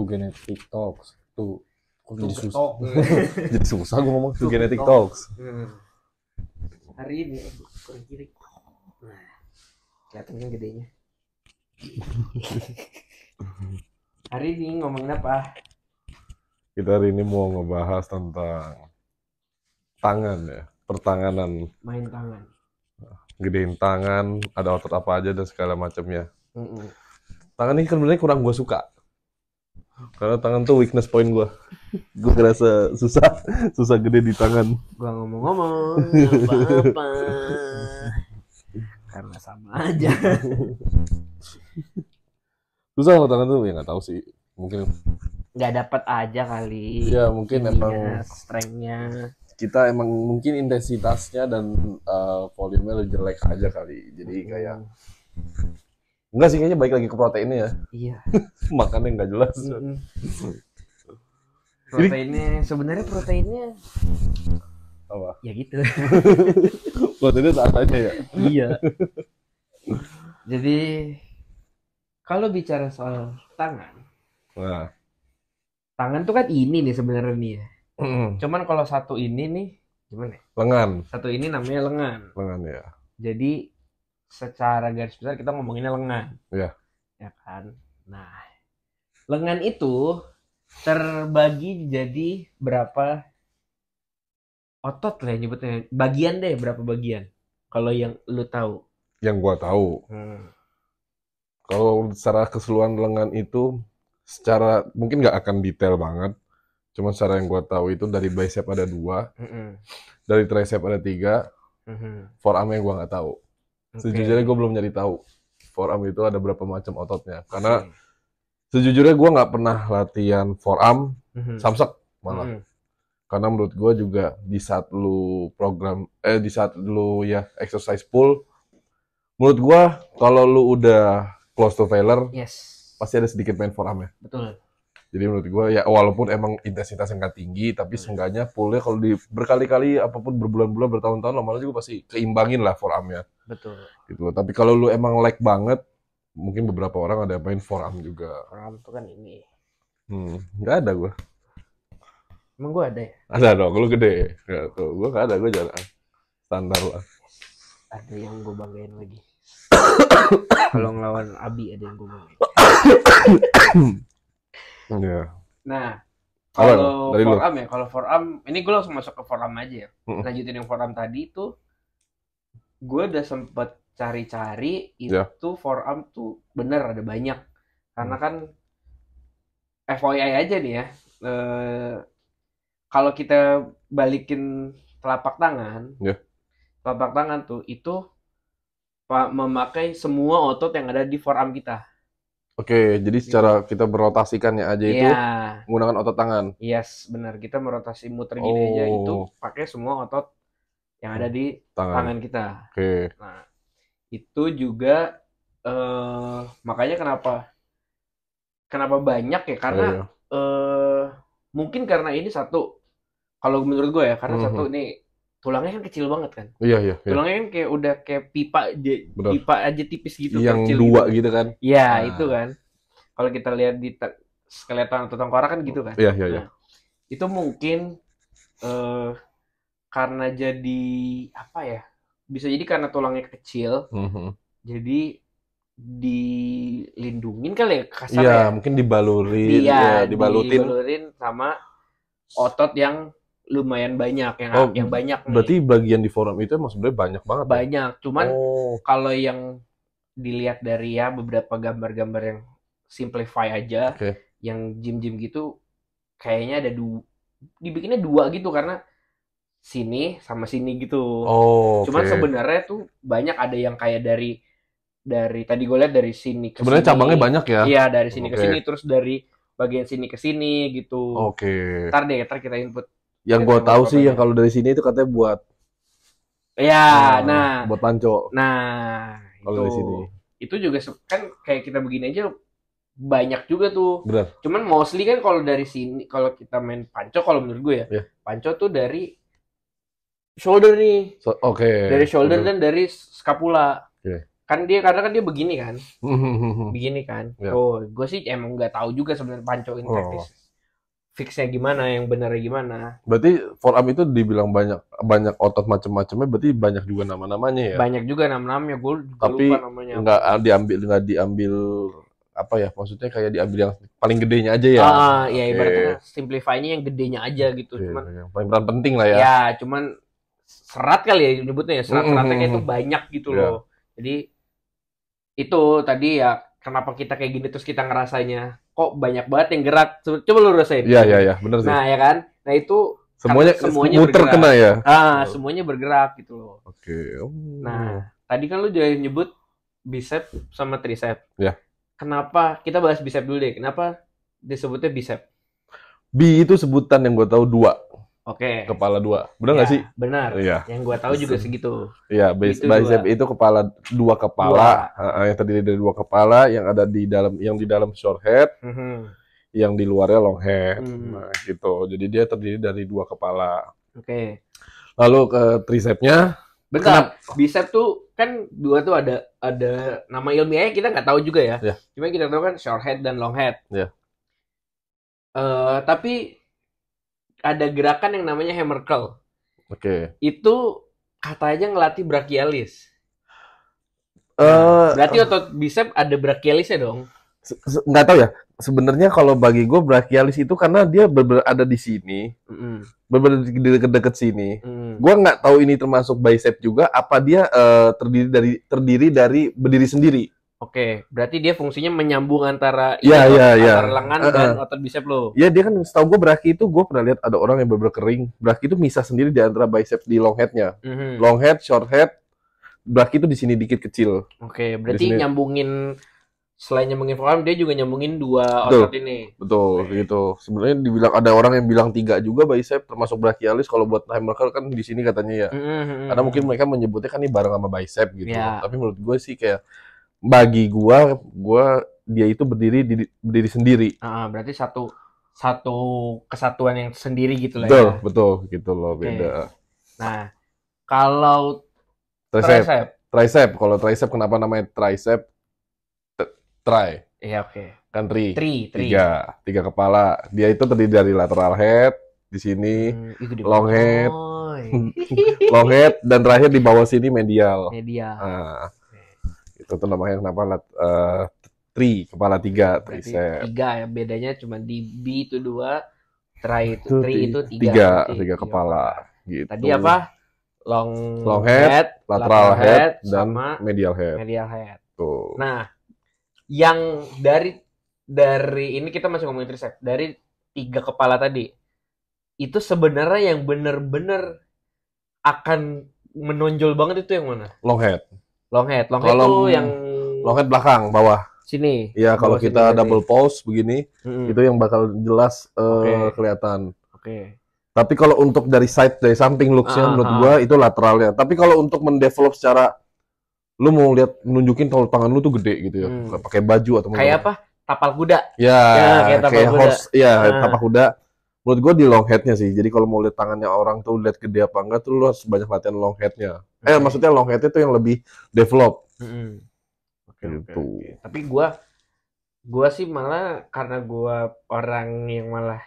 Tuh genetic talks. Tuh kok jadi susah. Getok. Jadi susah gue ngomong tuh genetic talks. Hari ini kurang kiri. Nah, kelihatan kan gedenya. Hari ini ngomongin apa? Kita hari ini mau ngebahas tentang tangan ya, pertanganan, Main tangan. gedein tangan, ada otot apa aja dan segala macamnya. Mm-mm. Tangan ini kan sebenarnya kurang gue suka. Karena tangan tuh weakness point gue. Gue ngerasa susah gede di tangan. Gua ngomong-ngomong apa-apa. Karena sama aja. Susah kalau tangan tuh, ya nggak tahu sih. Mungkin Nggak dapat aja kali. ya mungkin ininya, emang strength-nya. kita emang mungkin intensitasnya dan volumenya lebih jelek aja kali. Jadi kayak enggak sih, kayaknya baik lagi ke proteinnya ya. Iya. Makannya nggak jelas. Proteinnya Apa? ya gitu. Proteinnya tak aja ya. Iya. Jadi kalau bicara soal tangan Nah, tuh kan ini nih sebenarnya nih ya. Cuman kalau satu ini nih gimana ya? lengan Satu ini namanya lengan. ya. Jadi secara garis besar kita ngomonginnya lengan. Iya. Ya kan? Nah, lengan itu terbagi jadi berapa otot lah yang nyebutnya. Bagian deh, berapa bagian? Kalau yang lu tahu. Yang gua tahu, kalau secara keseluruhan lengan itu secara mungkin nggak akan detail banget. Cuma secara yang gua tahu itu dari bicep ada 2, dari tricep ada 3, forearmnya gua nggak tahu. Sejujurnya gue belum nyari tahu forearm itu ada berapa macam ototnya. Karena sejujurnya gue nggak pernah latihan forearm samsek malah. Karena menurut gue juga di saat lu di saat lu ya exercise pull, menurut gue kalau lu udah close to failure, pasti ada sedikit main forearm ya. Betul. Jadi menurut gue ya walaupun emang intensitasnya nggak tinggi, tapi seenggaknya pullnya kalau di berkali-kali apapun berbulan-bulan bertahun-tahun lama-lama juga pasti keimbangin lah forearmnya. Betul. Gitu loh. Tapi kalau lu emang lag banget, mungkin beberapa orang ada yang main forearm juga. Forearm itu kan ini. Nggak ada gue. Emang gue ada ya? Ada dong, lu gede. Nggak tuh, gue nggak ada, gue jarang. Standar lah. Ada yang gue banggain lagi. Kalau ngelawan Abi ada yang gue banggain. Iya. Nah, kalau dari forearm ya, kalau forearm, ini gue langsung masuk ke forearm aja ya. Lanjutin yang forearm tadi tuh, gue udah sempet cari-cari itu forearm tuh bener ada banyak. Karena kan FYI aja nih ya, kalau kita balikin telapak tangan tuh itu memakai semua otot yang ada di forearm kita. Oke, jadi secara kita merotasikannya aja itu menggunakan otot tangan. Yes, benar. Kita merotasi muter gini aja itu pakai semua otot yang ada di tangan kita. Oke. Nah, itu juga makanya kenapa banyak ya? Karena mungkin karena ini satu, kalau menurut gue ya, karena satu ini tulangnya kan kecil banget kan. Iya. Tulangnya kan kayak udah kayak pipa aja tipis gitu. Yang kecil 2 gitu kan. Iya, itu kan. Kalau kita lihat di skeleton atau tengkorak kan gitu kan. Iya. Nah, itu mungkin karena jadi apa ya? Bisa jadi karena tulangnya kecil. Jadi dilindungin kali ya kasarnya. Iya, mungkin dibalurin, dibalurin sama otot yang lumayan banyak yang banyak nih. Berarti bagian di forearm itu emang sebenarnya banyak banget. Banyak, cuman kalau yang dilihat dari ya beberapa gambar-gambar yang simplify aja, yang gym-gym gitu kayaknya ada dibikinnya 2 gitu karena sini sama sini gitu. Cuman sebenarnya tuh banyak, ada yang kayak dari tadi gue lihat dari sini ke sebenarnya cabangnya banyak ya. Iya, dari sini ke sini, terus dari bagian sini ke sini gitu. Ntar kita input. Yang gue tahu sih yang kalau dari sini itu katanya buat buat panco. Nah, kalau dari sini itu juga kan kayak kita begini aja banyak juga tuh. Benar. Cuman mostly kan kalau dari sini, kalau kita main panco, kalau menurut gue ya, panco tuh dari shoulder nih. Dari shoulder dan dari scapula. Kan dia karena kan dia begini kan. Begini kan. Ya. Oh, gue sih emang nggak tahu juga sebenarnya pancoin teknis. Fixnya gimana, yang benarnya gimana. Berarti forearm itu dibilang banyak otot macam-macamnya, berarti banyak juga nama-namanya ya. Banyak juga nama-namanya, gue juga tapi lupa namanya. nggak diambil apa ya, maksudnya kayak diambil yang paling gedenya aja ya. Ya ibaratnya simplify-nya yang gedenya aja gitu. Cuman yang paling peran penting lah ya. Ya, cuman serat kali ya nyebutnya ya, serat-seratnya itu banyak gitu loh. Jadi itu tadi ya kenapa kita kayak gini terus kita ngerasanya kok banyak banget yang gerak. Coba lu rasain. Iya, benar sih. Nah, ya kan? Nah, itu semuanya muter kena ya. Semuanya bergerak gitu loh. Oke. Nah, tadi kan lu juga nyebut bicep sama tricep. Ya. Kenapa kita bahas bicep dulu deh? Kenapa disebutnya bicep? B itu sebutan yang gue tahu 2. Oke. Kepala 2. Benar nggak sih? Benar. Iya. Yang gue tahu juga segitu. Iya, bicep itu kepala 2 kepala, yang terdiri dari 2 kepala yang ada di dalam short head, yang di luarnya long head. Nah, gitu. Jadi dia terdiri dari 2 kepala. Oke. Lalu ke tricepnya, bentar. Bicep tuh kan 2 tuh ada nama ilmiahnya kita nggak tahu juga ya. Cuma kita tahu kan short head dan long head. Tapi ada gerakan yang namanya hammer curl. Oke. Itu katanya ngelatih brachialis. Berarti otot bicep ada brachialisnya dong? Nggak tahu ya. Sebenarnya kalau bagi gue brachialis itu karena dia ada di sini, deket sini. Gue nggak tahu ini termasuk bicep juga. Apa dia terdiri dari berdiri sendiri? Oke, berarti dia fungsinya menyambung antara antara lengan dan otot bicep lo. Iya, dia kan setahu gue brachii itu, gue pernah lihat ada orang yang bener-bener kering. Brachii itu misah sendiri di antara bicep di long head-nya. Long head, short head, brachii itu di sini dikit kecil. Oke, berarti nyambungin, selain nyambungin forearm, dia juga nyambungin 2 otot ini. Betul, gitu. Sebenarnya dibilang ada orang yang bilang 3 juga bicep termasuk brachialis. Kalau buat hammer curl kan di sini katanya ya. Karena mungkin mereka menyebutnya kan ini bareng sama bicep gitu. Tapi menurut gue sih kayak bagi gua dia itu berdiri sendiri. Berarti satu kesatuan yang sendiri gitu lah. Betul gitu loh, beda. Nah, kalau tricep, kalau tricep kenapa namanya tricep? Tri. Iya, oke. Kan tiga kepala. Dia itu terdiri dari lateral head di sini, long head, long head, dan terakhir di bawah sini medial. Nah, itu tuh namanya kenapa kepala 3 tricep. 3 ya, bedanya cuma di B itu 2, tri itu 3 kepala gitu. Tadi apa? Long head, lateral head, dan sama medial head. Tuh. Nah, yang dari ini kita masih ngomongin tricep. Dari 3 kepala tadi, itu sebenarnya yang benar-benar akan menonjol banget itu yang mana? Long head itu yang long head belakang bawah sini. Iya, kalau kita double pose begini, itu yang bakal jelas kelihatan. Tapi kalau untuk dari samping looks-nya menurut gua itu lateralnya. Tapi kalau untuk mendevelop secara lu mau lihat nunjukin kalau tangan lu tuh gede gitu ya, pakai baju atau kayak apa? Tapal kuda. Kayak horse, tapal kuda. Menurut gue di long head-nya sih. Jadi kalau mau lihat tangannya orang tuh lihat gede apa enggak tuh lu harus banyak latihan long head-nya. Maksudnya long head itu yang lebih develop. Oke. Tapi gua sih malah karena gua orang yang malah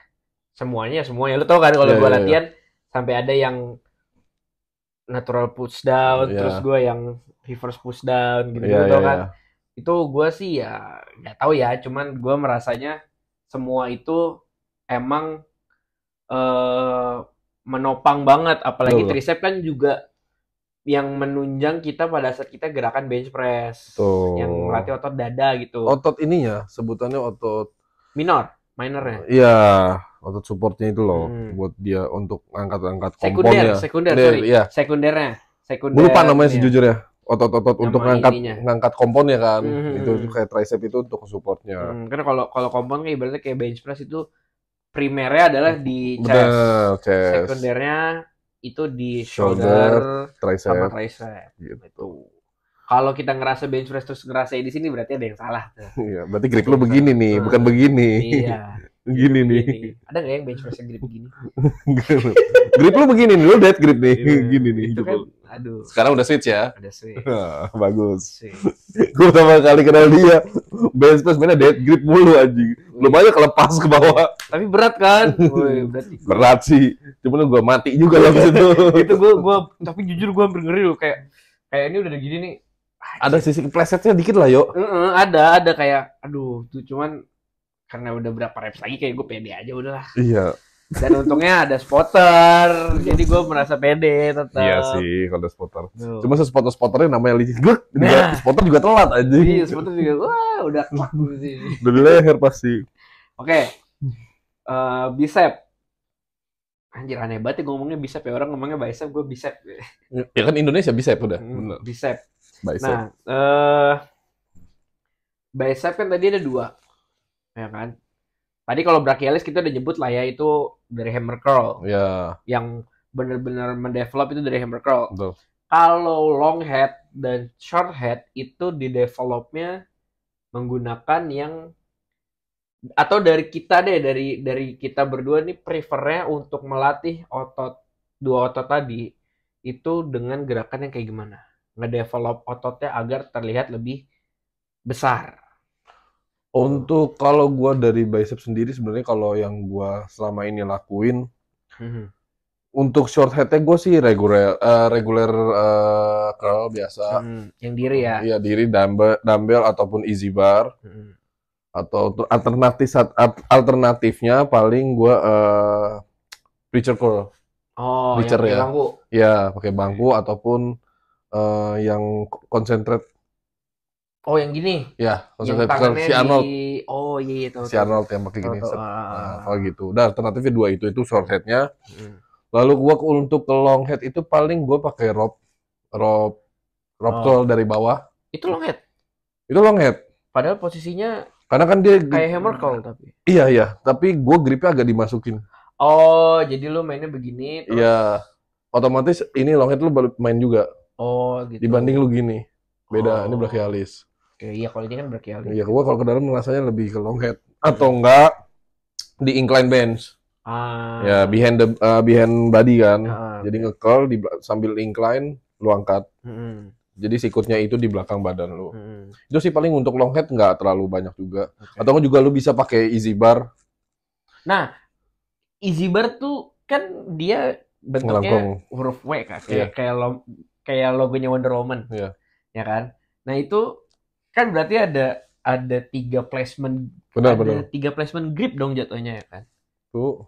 semuanya. Lu tau kan kalau gua latihan sampai ada yang natural push down, terus gua yang reverse push down gitu tau kan. Itu gua sih ya nggak tahu ya, cuman gua merasanya semua itu emang menopang banget, apalagi tricep kan juga yang menunjang kita pada saat kita gerakan bench press, yang melatih otot dada gitu. Otot ininya sebutannya otot minornya. Iya, otot supportnya itu loh, buat dia untuk angkat-angkat komponnya. Sekundernya. Gue lupa namanya sejujurnya. Otot-otot untuk ngangkat komponnya kan. Itu kayak tricep itu untuk supportnya. Karena kalau kompon kayak ibaratnya kayak bench press itu primernya adalah di chest. Sekundernya itu di shoulder sama tricep. Gitu. Kalau kita ngerasa bench press terus ngerasa di sini berarti ada yang salah. Iya, berarti grip lu begini nih, bukan begini. Iya. Gini nih. Ada nggak yang bench press grip begini? Grip lu begini nih, lu dead grip nih. Gini nih. Itu kan, aduh. Sekarang udah switch ya? Udah switch. Bagus. Gue pertama kali kenal dia, bench press mainnya dead grip mulu anjing. Belum aja kelepas ke bawah. Tapi berat kan? Woy, berat sih. Cuman gue mati juga lah itu. Itu gue tapi jujur gue hampir ngeri loh, kayak ini udah gini nih. Ada sisi keplesetnya dikit lah, Yo. Ada kayak aduh tuh, cuman karena udah berapa reps lagi kayak gue pede aja udahlah. Iya. Dan untungnya ada spotter, jadi gue merasa pede tetap. Iya sih kalau ada spotter. Cuma spotter-spotternya namanya licin. Spotter juga telat aja. Iya, spotter juga wah udah kelak sih. Udah di leher pasti. Oke. Bicep. Anjir aneh banget ya ngomongnya bicep ya, orang ngomongnya bicep, gue bicep. Ya kan Indonesia bicep udah. Bener. Bicep. Bicep. Nah, bicep kan tadi ada 2, ya kan? Tadi kalau brachialis kita udah nyebut lah ya, itu dari hammer curl. Ya. Yang benar-benar mendevelop itu dari hammer curl. Betul. Kalau long head dan short head itu didevelopnya menggunakan yang, atau dari kita deh, dari kita berdua nih prefernya untuk melatih dua otot tadi itu dengan gerakan yang kayak gimana? Ngedevelop ototnya agar terlihat lebih besar. Untuk kalau gue dari bicep sendiri sebenarnya kalau yang gue selama ini lakuin, untuk short headnya gue sih regular curl biasa. Yang diri ya? Iya diri, dumbbell ataupun easy bar. Atau alternatifnya paling gue preacher curl. Oh, preacher yang pakai ya. Bangku? Iya, pakai bangku ataupun yang concentrate. Oh, yang gini? Ya, yang tangannya si Arnold. Oh iya, tahu. Si Arnold yang pakai gini. Kalau gitu. Udah alternatifnya 2 itu short headnya. Lalu gue untuk ke long head itu paling gue pakai rope curl dari bawah. Itu long head? Itu long head. Padahal posisinya karena kan dia kayak hammer curl tapi. Iya, tapi gue gripnya agak dimasukin. Oh, jadi lu mainnya begini terus. Iya. Otomatis ini long head lu baru main juga. Oh, gitu. Dibanding lu gini. Beda, ini brachialis. Oke, iya kalau ini kan brachialis. Iya, gue kalau ke dalam rasanya lebih ke long head atau enggak di incline bench. Ya, behind body kan. Jadi nge-curl sambil incline lu angkat. Jadi sikutnya itu di belakang badan lu. Itu sih paling untuk long head nggak terlalu banyak juga. Atau juga lu bisa pakai easy bar. Nah, easy bar tuh kan dia bentuknya huruf W kan, kayak logonya Wonder Woman. Ya kan? Nah, itu kan berarti ada 3 placement. Ada 3 placement grip dong jatuhnya ya kan? Tuh.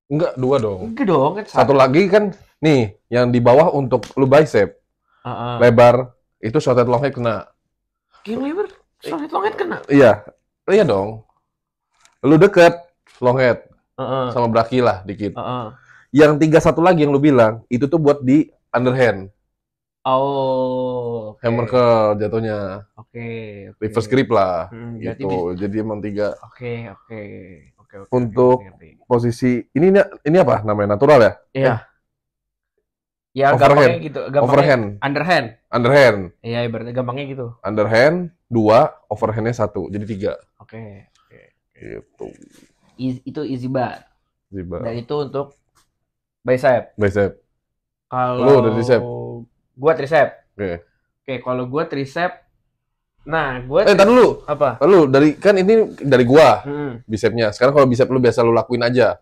Enggak, 2 dong. Enggak dong, kan satu lagi kan nih, yang di bawah untuk lu bicep. Lebar, itu short head long head kena. Lebar, short head long head kena? Iya dong. Lu deket long head sama braki lah dikit. Yang 3 lagi yang lu bilang, itu tuh buat di underhand. Oh, hammer curl jatuhnya. Reverse grip lah. Gitu. Jadi emang 3. Oke. Untuk posisi ini apa namanya? Natural ya? Iya. Ya gampangnya gitu. Overhand. Underhand. Iya, ibaratnya gampangnya gitu. Underhand 2, overhandnya 1. Jadi 3. Oke. Gitu. Itu easy bar. Dan itu untuk bicep. Kalau lu udah tricep? Gua tricep. Oke, kalau gua tricep. Nah, gua entar dulu. Apa? Lu kan ini dari gua. Bicepnya. Sekarang kalau bicep lu biasa lu lakuin aja.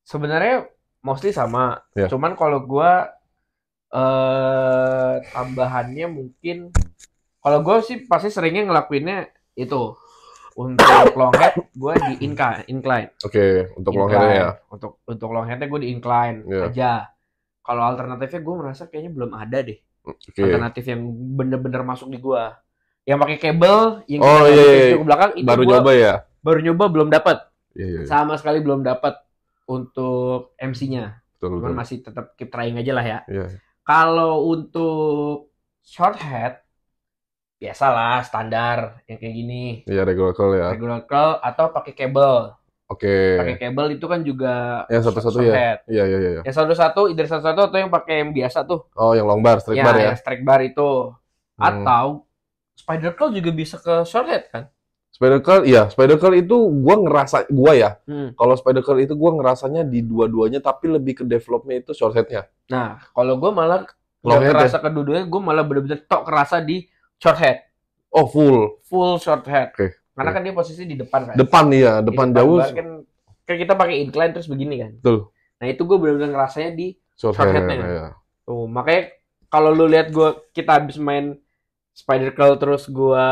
Sebenarnya mostly sama. Cuman kalau gua tambahannya mungkin, kalau gua sih pasti seringnya ngelakuinnya itu. Untuk long head gue di incline. Oke, untuk long headnya ya. Untuk long headnya gue di incline aja. Kalau alternatifnya gue merasa kayaknya belum ada deh. Alternatif yang bener-bener masuk di gue. Yang pakai kabel yang ke belakang itu baru nyoba ya. Baru nyoba belum dapat. Sama sekali belum dapat untuk MC-nya. Cuman masih tetap keep trying aja lah ya. Kalau untuk short head biasalah standar yang kayak gini. Iya, regular curl ya. Regular curl atau pakai kabel. Pakai kabel itu kan juga yang satu-satu ya. Iya. Yang satu-satu, either satu-satu atau yang pakai yang biasa tuh. Oh, yang long bar, strike bar ya. Yang strike bar itu. Atau spider curl juga bisa ke short head kan? Spider curl itu gua ya. Kalau spider curl itu gua ngerasanya di dua-duanya, tapi lebih ke developnya itu short head-nya. Nah, kalau gua malah nggak kerasa kedua-duanya, gua malah bener-bener kerasa di short head. Oh, full short head. Karena kan dia posisi di depan kan. Depan jauh. Kan kita pakai incline terus begini kan. Betul. Nah, itu gua bener-bener ngerasanya di short head-nya. Ya. Tuh, makanya kalau lu lihat kita habis main spider curl terus gua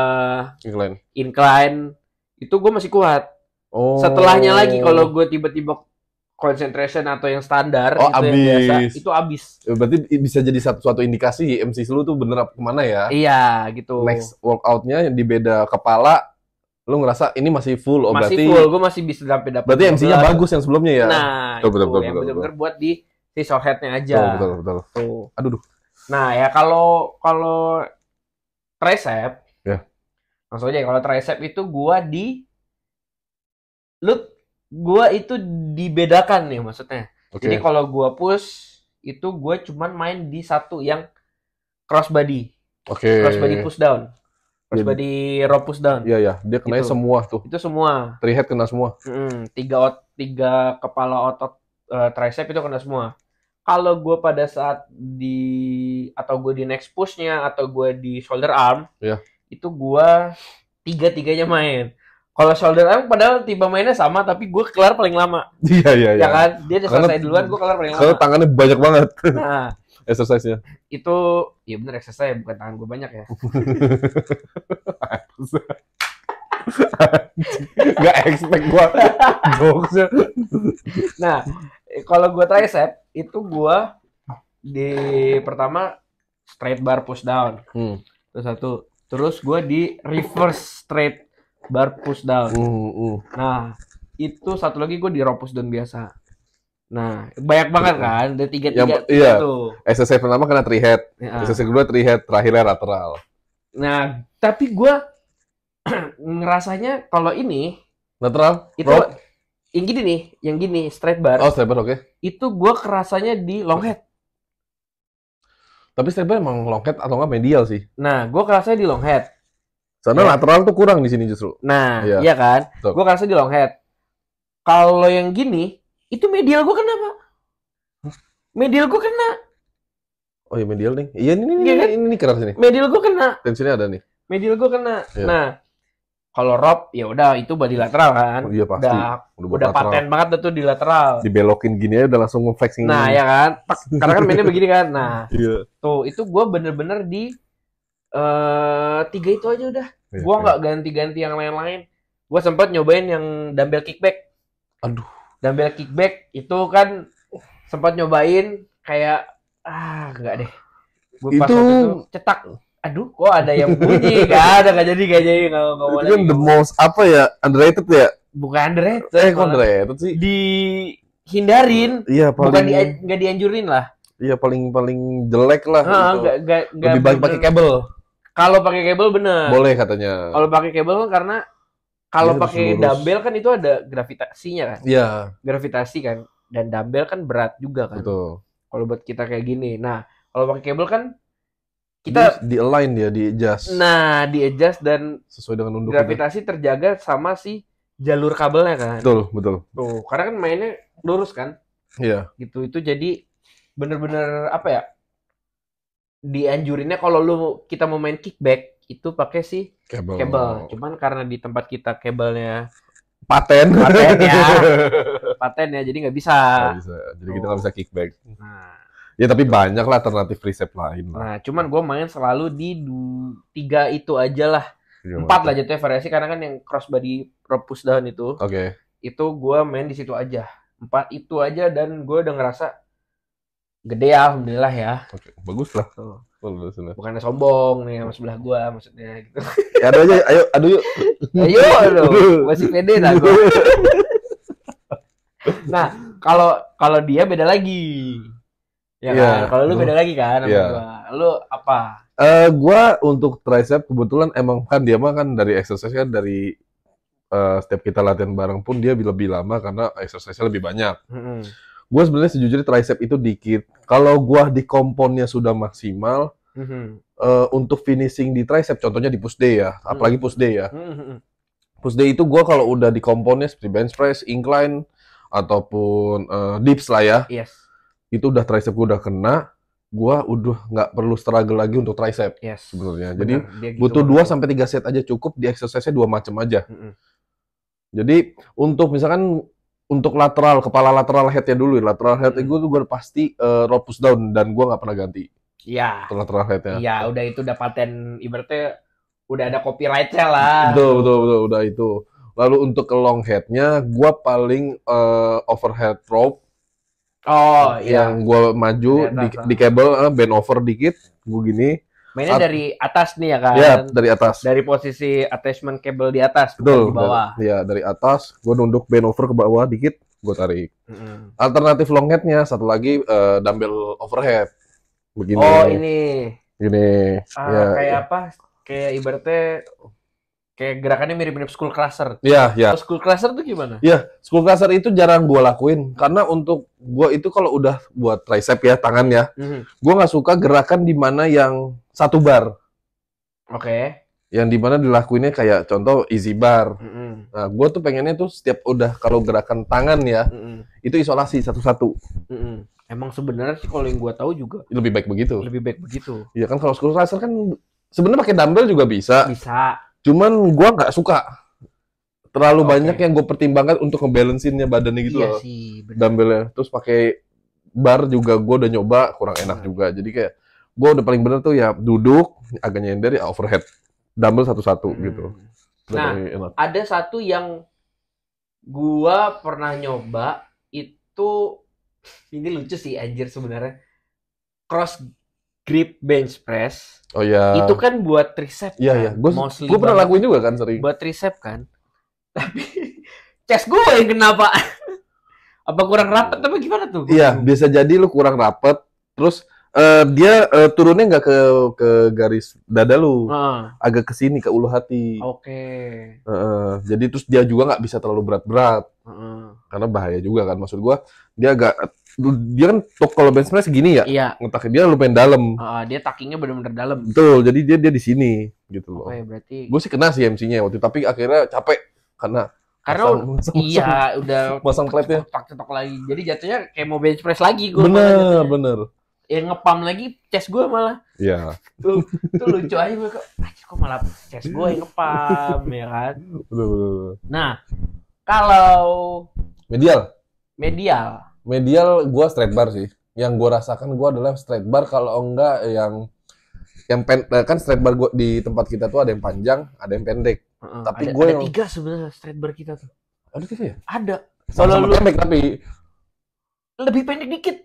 incline itu gua masih kuat. Setelahnya lagi kalau gua tiba-tiba concentration atau yang standar gitu yang biasa itu abis. Berarti bisa jadi suatu indikasi MC lu tuh bener kemana ya? Iya gitu. Next workoutnya di beda kepala lu ngerasa ini masih full. Masih full, gua masih bisa dapat. Berarti MC-nya bagus yang sebelumnya ya? Nah, betul, yang bener-bener buat di si short head-nya aja. Betul. Tuh. Aduh. Nah, ya kalau tricep, ya. Langsung aja kalau tricep itu gua itu dibedakan nih maksudnya. Jadi kalau gua push itu gua cuman main di satu yang crossbody. Crossbody push down. Crossbody row push down. Iya, dia kena gitu. Semua tuh. Itu semua. Three head kena semua. Tiga kepala otot tricep itu kena semua. Kalau gue pada saat atau gue di next pushnya atau gue di shoulder arm, itu gue tiga-tiganya main. Kalau shoulder arm padahal tiba mainnya sama, tapi gue kelar paling lama. Iya. Ya kan? Dia udah selesai duluan, gue kelar paling lama. Kalau tangannya banyak banget. Nah, exercise-nya. Itu, ya bener exercise, bukan tangan gue banyak ya. Gak expect gue jokesnya. Nah, kalau gue tricep itu gue di pertama straight bar push down, terus gue di reverse straight bar push down. Nah itu satu lagi gue di row push down biasa. Nah banyak banget kan, ada tiga tuh. Exercise pertama kena three head, exercise kedua three head, terakhirnya lateral. Nah tapi gue ngerasanya kalau ini lateral itu yang gini straight bar. Straight bar Itu gue kerasanya di long head. Tapi straight bar emang long head atau nggak medial sih? Nah, gue kerasanya di long head. Soalnya lateral tuh kurang di sini justru. Nah, iya kan? Gue kerasa di long head. Kalau yang gini, itu medial gue kena, Pak. Medial gue kena. Oh iya medial nih. Iya ini keras sini. Medial gue kena. Tensinya ada nih. Medial gue kena. Nah, kalau rob ya udah itu body lateral kan. Iya pasti. Udah paten banget tuh di lateral. Dibelokin gini aja udah langsung flexing. Nah, ya kan. Karena kan mainnya begini kan. Nah. Iya. Tuh, itu gue bener-bener di tiga itu aja udah. Gue nggak ganti-ganti yang lain-lain. Gue sempat nyobain yang dumbbell kickback. Aduh. Dumbbell kickback itu kan sempat nyobain kayak enggak deh. Gue pas waktu itu cetak. Aduh, kok ada yang bunyi? Gak jadi, nggak boleh. Itu kan the most underrated ya? Bukan underrated. Kok underrated sih? Dihindarin. Iya, paling. Bukan nggak dianjurin lah. Iya, paling jelek lah. Gitu. Lebih baik pakai kabel. Kalau pakai kabel bener. Boleh katanya. Kalau pakai kabel kan karena kalau pakai dumbbell kan itu ada gravitasinya kan. Iya. Gravitasi kan, dan dumbbell kan berat juga kan. Betul. Kalau buat kita kayak gini. Nah, kalau pakai kabel kan kita di-align ya, di-adjust. Nah, di-adjust dan sesuai dengan unduk gravitasi terjaga sama si jalur kabelnya kan. Betul. Tuh, karena kan mainnya lurus kan. Iya. Gitu, itu jadi bener-bener apa ya? Dianjurinnya kalau kita mau main kickback itu pakai si kabel. Cuman karena di tempat kita kabelnya paten ya, jadi nggak bisa. Jadi kita nggak bisa kickback. Nah. Ya tapi banyak lah alternatif tricep lain lah. Nah, cuman gue main selalu di 3 itu aja lah. 4 lah jatuhnya variasi karena kan yang crossbody row push down itu. Itu gue main di situ aja. 4 itu aja dan gue udah ngerasa gede ya, alhamdulillah ya. Bagus lah. Bukannya sombong nih sama sebelah gue maksudnya gitu. Ya adu yuk. Ayo, masih pede dah gue. Nah, kalau dia beda lagi. Ya kan, kalau lu beda lagi kan sama gua. Lu apa? Gua untuk tricep kebetulan emang kan dia mah kan dari exercise kan dari setiap kita latihan bareng pun dia lebih lama karena exercise-nya lebih banyak. Gua sebenarnya sejujurnya tricep itu dikit. Kalau gua di komponnya sudah maksimal, untuk finishing di tricep, contohnya di push day ya, apalagi push day ya. Push day itu gue kalau udah di komponnya seperti bench press, incline, ataupun dips lah ya. Yes. Itu udah tricep gue udah kena, gue udah nggak perlu struggle lagi untuk tricep. Yes. Sebenarnya. Bener, jadi gitu butuh 2-3 set aja cukup, di exercise-nya 2 macam aja. Jadi untuk misalkan untuk lateral, kepala lateral head-nya dulu. Lateral head gue tuh gue pasti row push down dan gue nggak pernah ganti. Iya. Lateral head-nya. Iya, udah itu udah paten, ibaratnya udah ada copyright-nya lah. Betul, udah itu. Lalu untuk ke long head-nya, gue paling overhead rope. Oh iya. Yang gue maju di cable, bend over dikit, gue gini. Mainnya dari atas nih ya kan? Iya, dari atas. Dari posisi attachment cable di atas, betul, bukan di bawah. Iya, dari atas, gue nunduk bend over ke bawah dikit, gue tarik. Alternatif long head-nya, satu lagi dumbbell overhead. Begini. Oh ini. Gini. Ya, kayak apa? Kayak ibaratnya kayak gerakannya mirip-mirip school crusher. Iya, iya. School crusher tuh gimana? Iya, school crusher itu jarang gue lakuin karena untuk gue itu kalau udah buat tricep ya tangan ya, gue nggak suka gerakan di mana yang satu bar. Oke. Yang di mana dilakuinnya kayak contoh easy bar. Nah, gue tuh pengennya tuh setiap udah kalau gerakan tangan ya, itu isolasi satu-satu. Emang sebenarnya sih kalau yang gue tahu juga lebih baik begitu. Lebih baik begitu. Iya kan kalau school crusher kan sebenarnya pakai dumbbell juga bisa. Bisa. Cuman gue nggak suka. Terlalu banyak yang gue pertimbangkan untuk ngebalancein-nya badannya gitu loh. Sih, dumbbellnya. Terus pakai bar juga gue udah nyoba kurang enak juga. Jadi kayak gue udah paling bener tuh ya duduk agak nyender ya overhead dumbbell satu-satu gitu. Nah, enak. Ada satu yang gue pernah nyoba itu ini lucu sih anjir sebenarnya. Cross grip bench press. Oh iya. Itu kan buat tricep. Iya, iya. Gue pernah lakuin juga kan sering. Buat tricep kan. Tapi chest gue yang kenapa? Apa kurang rapet apa gimana tuh? Iya, bisa jadi lu kurang rapet. Terus dia turunnya nggak ke garis dada lu. Agak ke sini, ke ulu hati. Oke. Jadi terus dia juga nggak bisa terlalu berat-berat. Karena bahaya juga kan. Maksud gua, dia kan kalau bench press gini ya. Iya. Ngetak dia lumayan dalam. Dia tackingnya benar-benar dalam. Betul. Jadi dia di sini gitu loh. Oke, berarti. Gue sih kena sih MC-nya waktu itu, tapi akhirnya capek karena iya udah pasang plate-nya. Cetok lagi. Jadi jatuhnya kayak mau bench press lagi gue. Bener. Yang ngepam lagi chest gue malah. Iya. Tuh lucu aja gue kok malah chest gue yang ngepam ya kan. Betul. Nah, kalau medial gue straight bar sih. Yang gue rasakan gue adalah straight bar, kalau enggak yang kan straight bar gue di tempat kita tuh ada yang panjang, ada yang pendek. Tapi gue ada 3 sebenarnya straight bar kita tuh. Ada 3 ya? Ada. Sama pendek tapi lebih pendek dikit.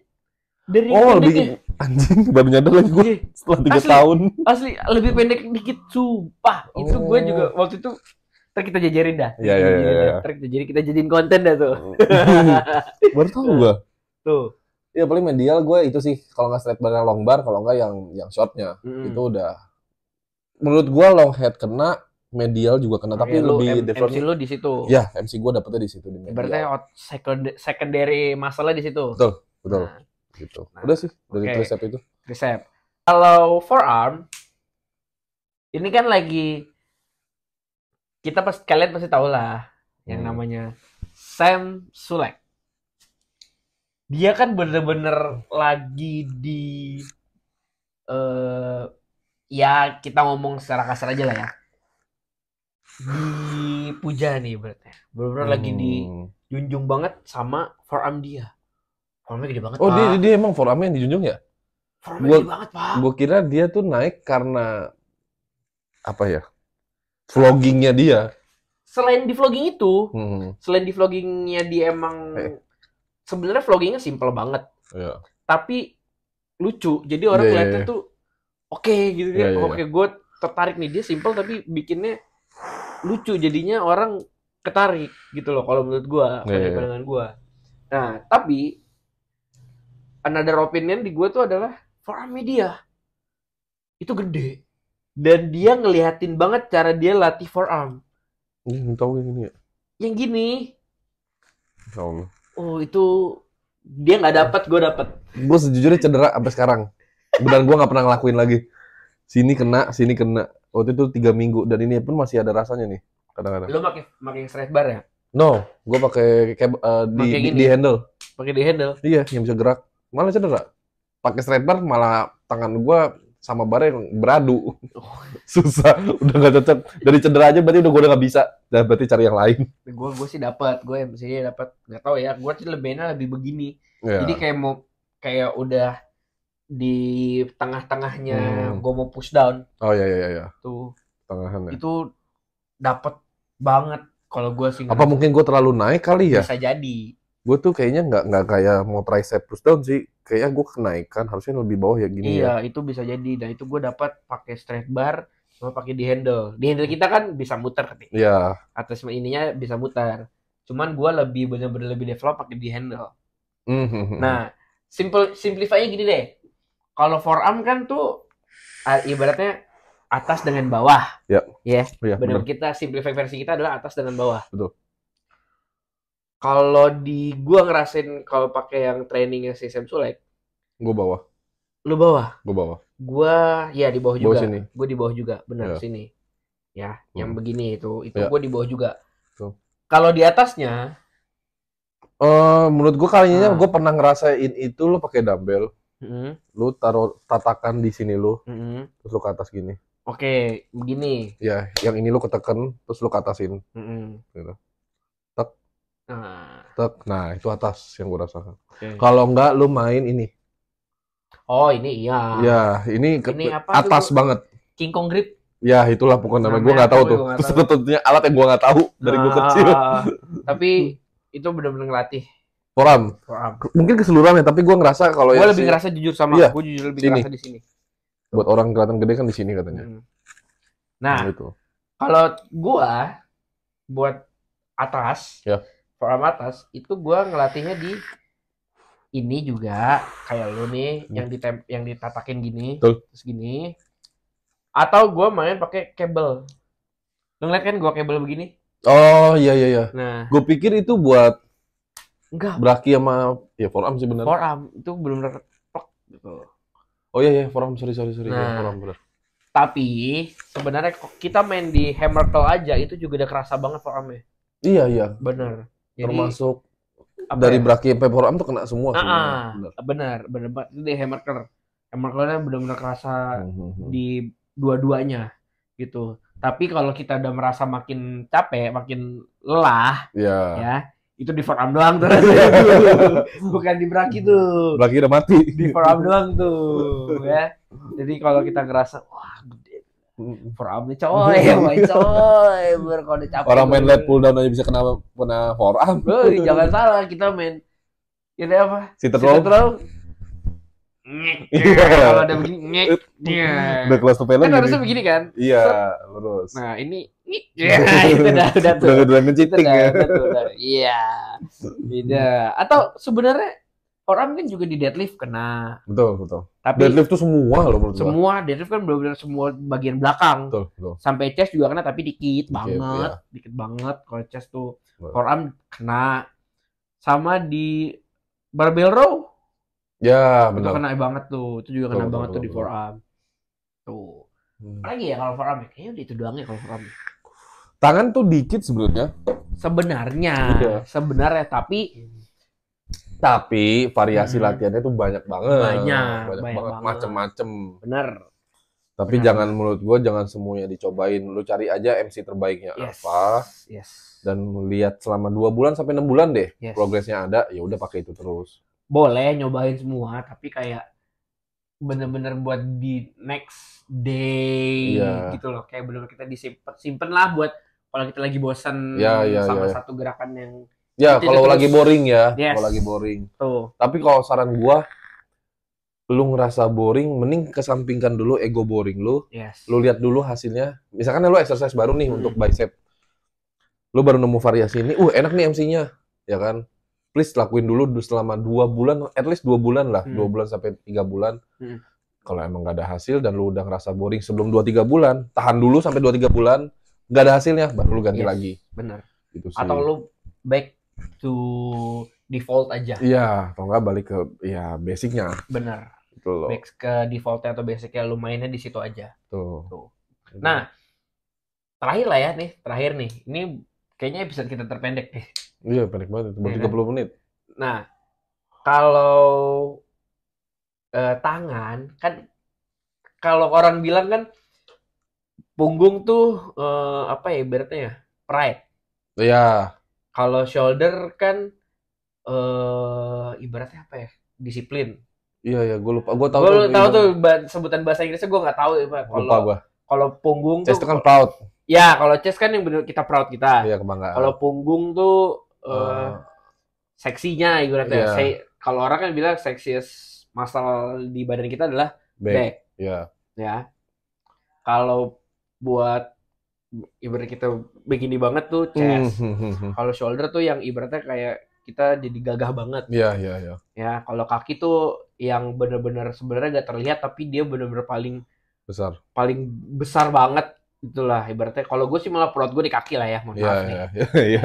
Dari lebih anjing, baru nyadar lagi gue setelah 3 tahun. Asli lebih pendek dikit, sumpah. Itu gue juga waktu itu ntar kita jajarin dah. Iya. Ntar kita jadiin konten dah tuh. Baru tahu gue. Tuh. Iya, paling medial gue itu sih, kalau nggak straight bar long bar, kalau nggak yang shortnya. Itu udah. Menurut gue long head kena, medial juga kena, tapi lebih MC lu di situ. Ya, MC gue dapetnya di situ di medial. Berarti secondary masalah di situ. Betul. Gitu. Udah sih dari tricep itu. Tricep. Kalau forearm, ini kan lagi kalian pasti tahu lah yang namanya Sam Sulek. Dia kan bener-bener lagi di ya kita ngomong secara kasar aja lah ya. Dipuja nih berarti. Bener-bener lagi dijunjung banget sama forearm dia. Forearmnya gede banget, Pak. Dia emang forearmnya yang dijunjung ya? Forearmnya gede banget, Pak. Gue kira dia tuh naik karena apa ya? Vloggingnya dia. Selain di vlogging itu, selain di vloggingnya dia emang sebenarnya vloggingnya simple banget. Iya. Tapi lucu. Jadi orang ngeliatnya tuh oke gitu kan. Oke, gue tertarik nih, dia simple tapi bikinnya lucu. Jadinya orang ketarik gitu loh kalau menurut gue, pandangan gue. Nah, tapi another opinion di gue tuh adalah forearm dia itu gede dan dia ngeliatin banget cara dia latih forearm. Tahu yang ini ya? Yang gini. Tahu. Oh, itu dia nggak dapat, gue dapat. Gue sejujurnya cedera sampai sekarang. Beneran gue nggak pernah ngelakuin lagi. Sini kena. Waktu itu 3 minggu dan ini pun masih ada rasanya nih. kadang-kadang. Lu pakai straight bar ya? No, gue pakai di handle. Pakai di handle? Iya, yang bisa gerak. Malah cedera. Pakai straight bar malah tangan gue sama barnya beradu. Susah, udah gak cocok. Dari cedera aja berarti udah gak bisa. Dan berarti cari yang lain. Gue sih dapat, gue sih dapat, nggak tahu ya. Gue sih lebih begini. Yeah. Jadi kayak udah di tengah-tengahnya gue mau push down. Oh iya. Tuh. Tengahan ya. Itu dapat banget. Kalau gue sih apa mungkin gue terlalu naik kali ya? Bisa jadi. Gue tuh kayaknya nggak kayak mau tricep push down sih. Kayaknya gue kenaikan harusnya lebih bawah ya gini. Iya, itu bisa jadi. Dan itu gue dapat pakai straight bar sama pakai di handle. Di handle kita kan bisa muter ketika. Iya. Atas ininya bisa muter. Cuman gue bener-bener lebih develop pakai di handle. Nah, simplify-nya gini deh. Kalau forearm kan tuh ibaratnya atas dengan bawah. Ya. Yeah. Benar kita simplify versi kita adalah atas dengan bawah. Betul. Kalau gua ngerasain kalau pakai yang trainingnya si Sam Sulek, gua bawah. Lu bawah? Gua bawah. Gua ya di bawah juga. Sini. Gua di bawah juga, benar sini. Ya, yang begini itu gua di bawah juga. Kalau di atasnya menurut gua kalinya gua pernah ngerasain itu lu pakai dumbbell. Lu taruh tatakan di sini lu. Terus lu ke atas gini. Oke, begini. Ya, yang ini lu ketekan, terus lu ke atasin. Gitu. Tek. Nah, itu atas yang gue rasakan. Okay. Kalau enggak, lu main ini. Oh, ini iya. Ya, ini atas banget. King Kong grip. Ya, itulah pokoknya namanya. Gue nggak tahu tuh. Terus sebetulnya alat yang gue nggak tahu dari gue kecil. Tapi itu benar-benar ngelatih. Forearm. Mungkin keseluruhan ya, tapi gue ngerasa kalau gue lebih ngerasa jujur sama. Gue jujur lebih ngerasa di sini. Buat orang kelihatan gede kan di sini katanya. Nah, kalau gua buat atas, forearm atas, itu gua ngelatihnya di ini juga kayak lu nih yang ditatakin gini, terus gini. Atau gua main pakai kabel. Lu ngeliat kan gua kabel begini? Oh iya. Nah, gua pikir itu buat enggak braki sama ya forearm sih benar. Forearm itu benar-benar plek gitu. Oh iya, forearm, sorry. Nah, forearm bener. Tapi sebenarnya kita main di hammer curl aja itu juga udah kerasa banget forearmnya. Iya. Bener. Jadi, termasuk dari braki sampai forearm tuh kena semua sih. Bener banget. Itu di hammer curl. Hammer curlnya benar-benar kerasa di dua-duanya gitu. Tapi kalau kita udah merasa makin capek, makin lelah, ya itu di forearm doang tuh rasanya. Bukan di braki tuh. Braki udah mati. Di forearm doang tuh, ya. Jadi kalau kita ngerasa wah gede forearmnya coy, kalau udah capek. Orang main lat pull down aja bisa kena forearm. Jangan salah, kita main ini apa? Sit row. Kalau ada begini udah kelas tuh kan harusnya begini kan? Iya, lurus. Nah, ini itu udah tuh. Udah ngejiting ya. Iya. Beda. Atau sebenarnya orang kan juga di deadlift kena. Betul. Tapi deadlift tuh semua loh menurut semua deadlift kan benar-benar semua bagian belakang. Betul. Sampai chest juga kena tapi dikit banget. Dikit banget kalau chest tuh. Forearm kena. Sama di barbell row. Ya, benar. Itu kena banget tuh. Itu juga kena banget tuh di forearm. Tuh. Apalagi ya kalau forearm ya? Kayaknya udah itu doang ya kalau forearm. Tangan tuh dikit sebenarnya. Sebenarnya tapi variasi latihannya tuh banyak banget. Banyak banget. Macem-macem. Bener. Tapi jangan menurut gue jangan semuanya dicobain. Lu cari aja MC terbaiknya apa. Yes. Dan lihat selama 2 bulan sampai 6 bulan deh. Progresnya ada, ya udah pakai itu terus. Boleh nyobain semua, tapi kayak bener-bener buat di next day gitu loh. Kayak bener-bener kita disimpen lah buat kalau kita lagi bosan sama satu gerakan yang kalau lagi boring kalau lagi boring. Tuh. Tapi kalau saran gua, lu ngerasa boring, mending kesampingkan dulu ego boring lu. Lu lihat dulu hasilnya. Misalkan lu exercise baru nih untuk bicep. Lu baru nemu variasi ini, enak nih MC-nya, ya kan? Please lakuin dulu selama 2 bulan, at least 2 bulan lah, 2 bulan sampai 3 bulan. Kalau emang nggak ada hasil dan lu udah ngerasa boring sebelum 2-3 bulan, tahan dulu sampai 2-3 bulan, nggak ada hasilnya, baru lu ganti lagi. Bener. Gitu sih. Atau lu back to default aja. Iya, atau nggak balik ke basicnya. Bener. Gitu loh. Back ke defaultnya atau basicnya lu mainnya di situ aja. Tuh. Nah, terakhir lah ya nih, terakhir nih. Ini kayaknya episode kita terpendek nih. Iya, pendek banget. Baru 30 menit. Nah, kalau tangan kan, kalau orang bilang kan punggung tuh apa ya ibaratnya ya, pride. Iya. Kalau shoulder kan ibaratnya apa ya, disiplin. Iya, gue lupa. Gue tahu tuh sebutan bahasa Inggrisnya, gue nggak tahu ya Pak. Kalau punggung chest tuh kan proud. Ya, kalau chest kan yang benar kita proud kita. Iya, kebanggaan. Kalau punggung tuh seksinya ibaratnya. Kalau orang kan bilang sexiest muscle di badan kita adalah back. Iya. Ya. Kalau buat ibarat kita begini banget tuh chest. Kalau shoulder tuh yang ibaratnya kayak kita jadi gagah banget. Iya. Ya, kalau kaki tuh yang benar-benar sebenarnya gak terlihat tapi dia benar-benar paling besar banget. Itulah ibaratnya. Kalau gue sih malah proud gue di kaki lah ya. Mohon maaf nih. Iya.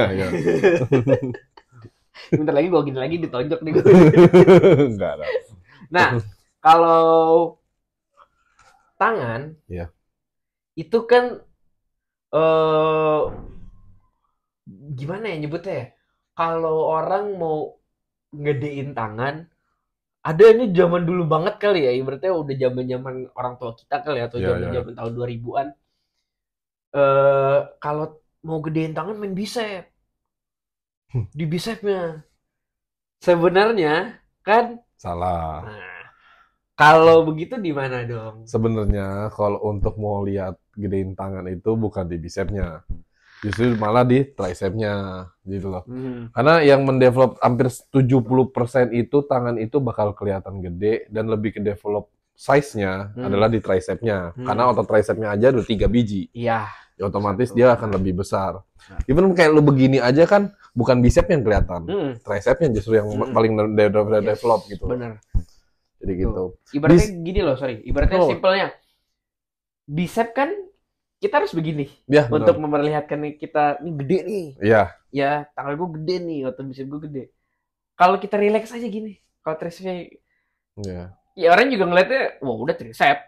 Bentar lagi gue gini lagi ditonjok nih gue. Enggak ada. Nah, kalau tangan, itu kan gimana ya nyebutnya ya? Kalau orang mau ngedein tangan, ada ini zaman dulu banget kali ya, ibaratnya udah zaman orang tua kita kali ya, atau zaman tahun 2000-an. Kalau mau gedein tangan main bicep. Di bicepnya. Sebenarnya kan salah. Nah, kalau begitu di mana dong? Sebenarnya kalau untuk mau lihat gedein tangan itu bukan di bicepnya. Justru malah di tricepnya gitu loh. Karena yang mendevelop hampir 70% itu tangan itu bakal kelihatan gede dan lebih ke develop size-nya adalah di tricepnya. Karena otot tricepnya aja udah 3 biji. Iya. Ya otomatis dia akan lebih besar. Even kayak lu begini aja kan bukan bicep yang kelihatan. Tricepnya justru yang paling develop gitu. Benar. Jadi gitu. Ibaratnya gini loh, Ibaratnya simpelnya. Bicep kan kita harus begini. Ya, untuk memperlihatkan kita ini gede nih. Iya. Ya, tangan gue gede nih, otot bicep gue gede. Kalau kita relax aja gini. Kalau tricepnya ya orang juga ngeliatnya, wah udah tricep.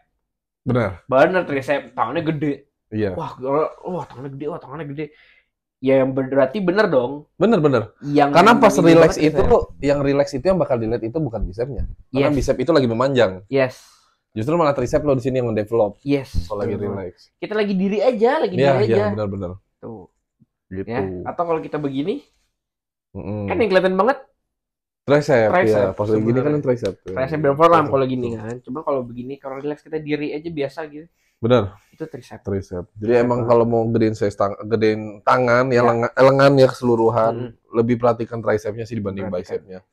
Benar tricep, tangannya gede. Iya. Wah, tangannya gede. Ya yang berarti bener dong. Bener. Karena pas relax itu, yang relax itu yang bakal dilihat itu bukan bicepnya. Karena bicep itu lagi memanjang. Yes. Justru malah tricep lo di sini yang mendevelop. Yes. Kalau lagi relax. Kita lagi diri aja, Iya, benar. Tuh. Gitu. Ya. Atau kalau kita begini, kan yang kelihatan banget tricep. Ya. Pas lagi gini kan tricep. Tricep dan forearm kalau gini kan. Cuma kalau begini, kalau relax kita diri aja biasa gitu. Benar. Itu tricep. Jadi emang kalau mau gedein tangan ya lengan ya keseluruhan, lebih perhatikan tricepnya sih dibanding bicepnya.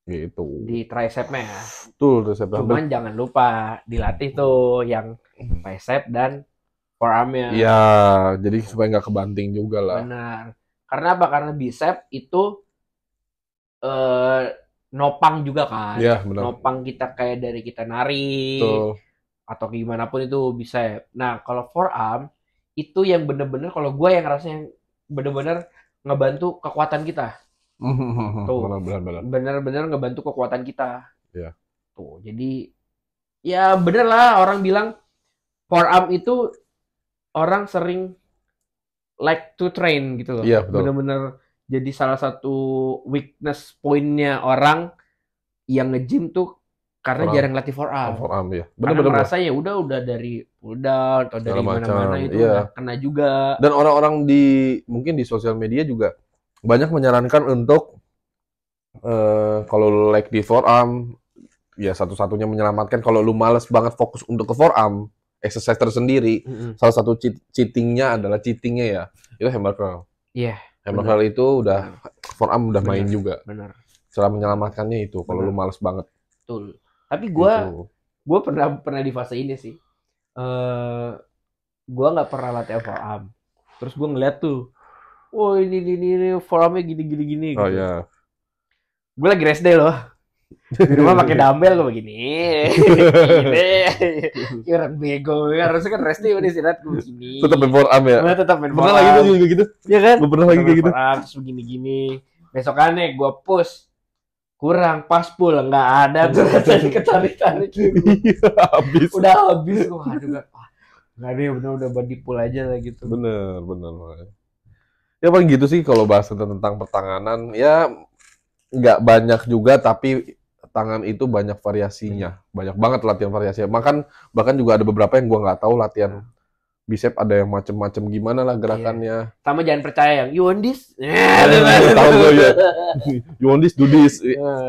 Gitu. Di tricepnya ya. Betul, tricep. Cuman jangan lupa dilatih tuh yang bicep dan forearmnya. Iya, jadi supaya nggak kebanting juga lah. Benar. Karena apa? Karena bicep itu nopang juga kan. Iya, benar. Nopang kita kayak dari kita nari. Betul. Atau gimana pun itu bisa. Nah, kalau forearm itu yang bener-bener kalau gue yang rasanya bener-bener ngebantu kekuatan kita. Tuh, bener-bener ngebantu kekuatan kita. Iya. Tuh, jadi ya bener lah orang bilang forearm itu orang sering like to train gitu loh. Iya, betul. Bener-bener jadi salah satu weakness point-nya orang yang nge-gym tuh karena jarang latih forearm. Ya. Karena merasa ya udah dari pull down atau dari mana-mana itu udah kena juga. Dan orang-orang mungkin di sosial media juga banyak menyarankan untuk kalau like di forearm ya satu-satunya menyelamatkan kalau lu males banget fokus untuk ke forearm exercise tersendiri. Salah satu cheatingnya ya itu hammer curl. Iya. Hammer curl itu udah forearm udah main juga. Benar. Cara menyelamatkannya itu kalau lu males banget. Betul. Tapi gue pernah di fase ini sih. Gue nggak pernah latih forearm. Terus gue ngeliat tuh, oh ini forearmnya gini. Oh gitu. iya. Gue lagi rest day loh. Di rumah pakai dumbbell gue begini. Gini. Orang bego. Harusnya kan rest day udah istirahat gue begini. Tetap main forearm ya? Gue tetap main forearm. Pernah lagi tuh juga gitu? Iya kan? Gue pernah lagi kayak gitu. Terus begini. Besokannya gue push. Kurang pas pull nggak ada tuh rasanya ketarik-tarik habis. Udah habis. Aduh, Nggak ada yang bener udah body pull aja lah gitu. Bener. Ya paling gitu sih kalau bahas tentang pertanganan. Ya nggak banyak juga, tapi tangan itu banyak variasinya. Banyak banget latihan variasinya. Bahkan juga ada beberapa yang gua nggak tahu latihan bicep ada yang macem-macem gimana lah gerakannya. Sama jangan percaya yang you want this? Tahu gue ya. You want this, do this.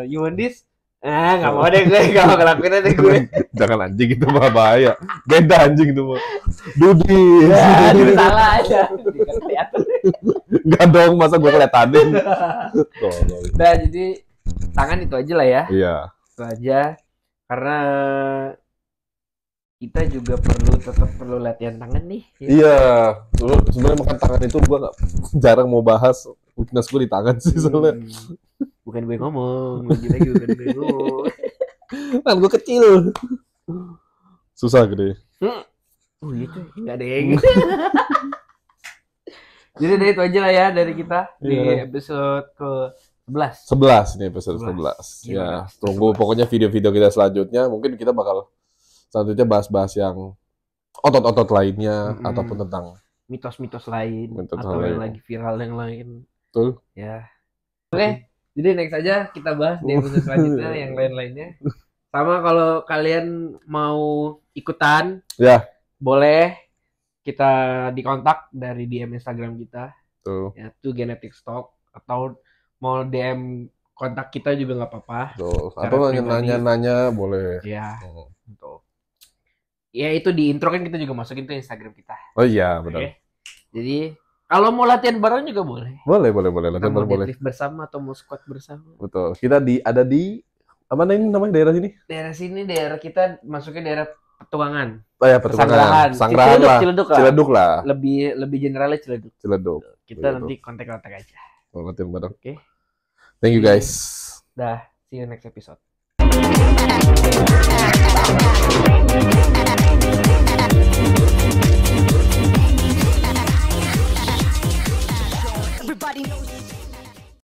You want this? Nggak mau deh gue, nggak mau ngelakuin deh gue. Jangan anjing, itu mah bahaya. Beda anjing itu mah. Do this. Itu salah aja. Nggak dong, masa gue kelihatanin. Nah, jadi tangan itu aja lah ya. Iya. Itu aja. Karena kita juga tetap perlu latihan tangan nih. Iya, sebenarnya makan tangan itu gue jarang mau bahas. Weakness gue di tangan sih soalnya. Bukan gue ngomong, lagi bukan gue ngomong. Tangan gue kecil. Susah gede. Oh gitu, nggak ada yang. Jadi itu aja lah ya dari kita di episode ke-11. 11 ini episode 11. Ya, tunggu pokoknya video-video kita selanjutnya. Mungkin kita bakal selanjutnya bahas-bahas yang otot-otot lainnya ataupun tentang mitos-mitos lain atau yang lagi viral yang lain. Betul. Ya. Oke, jadi next aja kita bahas di episode selanjutnya yang lain-lainnya. Sama kalau kalian mau ikutan, ya boleh kita dikontak dari DM Instagram kita. Tuh. Ya, itu Genetics Talk, atau mau DM kontak kita juga nggak apa-apa. Atau nanya-nanya boleh. Ya. Tuh. Ya itu di intro kan kita juga masukin tuh Instagram kita. Oh iya, benar. Okay. Jadi kalau mau latihan bareng juga boleh. Boleh latihan bareng boleh. Deadlift bersama atau mau squat bersama. Betul. Kita ada di mana ini namanya daerah sini? Daerah kita masuknya daerah Petualangan. Oh ya, Petualangan. Sangrahan lah. Ciledug lah. Lebih generalnya Ciledug. Kita nanti kontak-kontak aja. Latihan bareng. Oke. Thank you guys. Dah, see you next episode.